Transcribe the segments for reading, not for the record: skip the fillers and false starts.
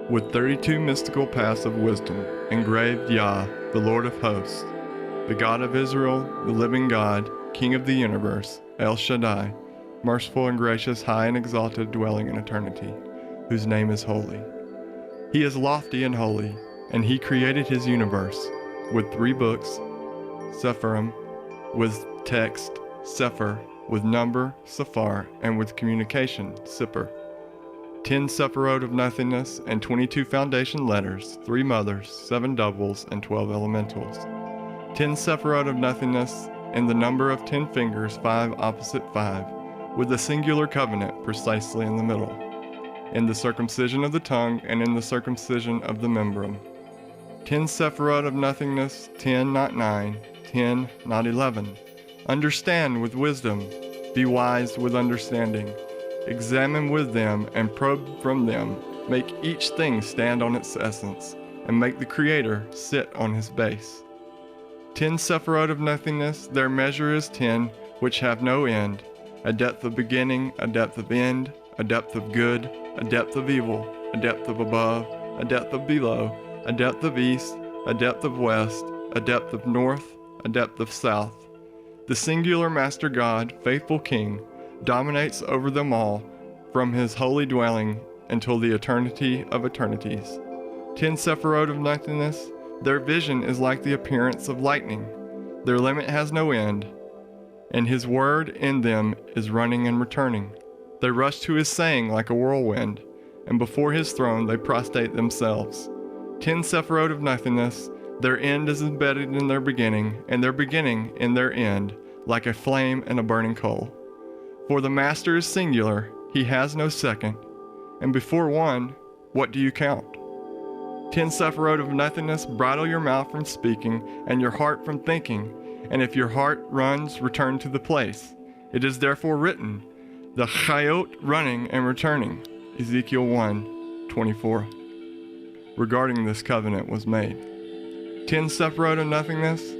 with 32 mystical paths of wisdom, engraved Yah, the Lord of hosts, the God of Israel, the living God, King of the universe, El Shaddai, merciful and gracious, high and exalted, dwelling in eternity, whose name is holy. He is lofty and holy, and he created his universe with 3 books, Sephirim, with text, Sefer, with number, Sephar, and with communication, Sipper. 10 Sefirot of nothingness, and 22 foundation letters, 3 mothers, 7 doubles, and 12 elementals. 10 Sefirot of nothingness, in the number of 10 fingers, 5 opposite 5, with a singular covenant precisely in the middle, in the circumcision of the tongue and in the circumcision of the membrum. 10 Sefirot of nothingness, 10 not 9, 10 not 11. Understand with wisdom, be wise with understanding. Examine with them and probe from them. Make each thing stand on its essence, and make the Creator sit on his base. 10 Sefirot of nothingness, their measure is 10, which have no end, a depth of beginning, a depth of end, a depth of good, a depth of evil, a depth of above, a depth of below, a depth of east, a depth of west, a depth of north, a depth of south. The singular Master God, faithful King, dominates over them all from his holy dwelling until the eternity of eternities. 10 Sefirot of nothingness, their vision is like the appearance of lightning. Their limit has no end, and his word in them is running and returning. They rush to his saying like a whirlwind, and before his throne they prostrate themselves. 10 Sefirot of nothingness, their end is embedded in their beginning, and their beginning in their end, like a flame in a burning coal. For the Master is singular, he has no second, and before one, what do you count? 10 Sefirot of nothingness, bridle your mouth from speaking, and your heart from thinking, and if your heart runs, return to the place. It is therefore written, the Chayot running and returning, Ezekiel 1:24. Regarding this covenant was made. 10 Sefirot of nothingness,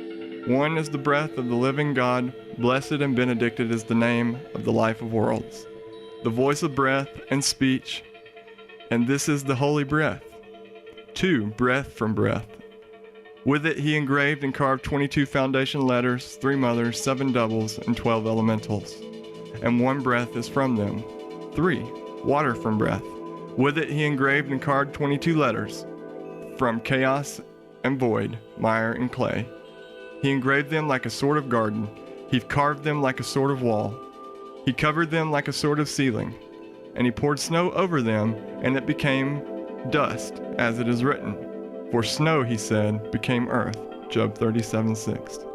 one is the breath of the living God, blessed and benedicted is the name of the life of worlds, the voice of breath and speech, and this is the holy breath. 2 breath from breath. With it he engraved and carved 22 foundation letters, 3 mothers, 7 doubles, and 12 elementals, and 1 breath is from them. 3 water from breath. With it he engraved and carved 22 letters, from chaos and void, mire and clay. He engraved them like a sort of garden. He carved them like a sort of wall. He covered them like a sort of ceiling. And he poured snow over them, and it became dust, as it is written. For snow, he said, became earth. Job 37:6.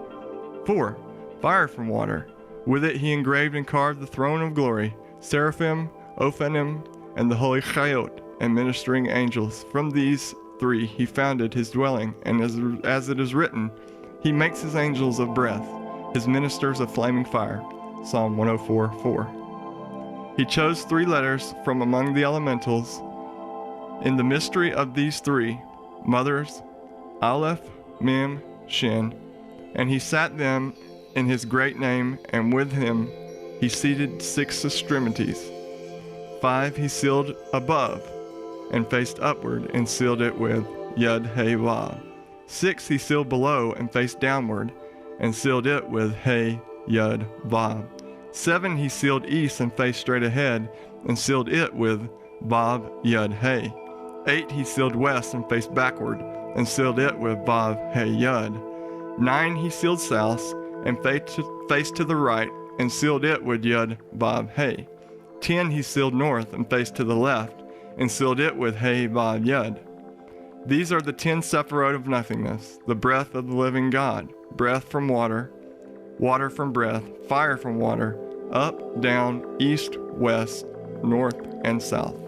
4 fire from water. With it he engraved and carved the throne of glory, seraphim, Ophanim, and the holy Chayot, and ministering angels. From these 3 he founded his dwelling, and as it is written, he makes his angels of breath, his ministers of flaming fire. Psalm 104:4. He chose 3 letters from among the elementals. In the mystery of these 3 mothers, Aleph, Mem, Shin, and he sat them in his great name, and with him he seated 6 extremities. 5 he sealed above, and faced upward, and sealed it with Yud He Vav. 6 he sealed below, and faced downward, and sealed it with He Yud Vav. 7 he sealed east, and faced straight ahead, and sealed it with Vav Yud He. 8 he sealed west, and faced backward, and sealed it with Vav He Yud. 9 he sealed south, and faced to the right, and sealed it with Yud Vav He. 10 he sealed north, and faced to the left, and sealed it with He Vav Yud. These are the 10 Sefirot of nothingness, the breath of the living God, breath from water, water from breath, fire from water, up, down, east, west, north, and south.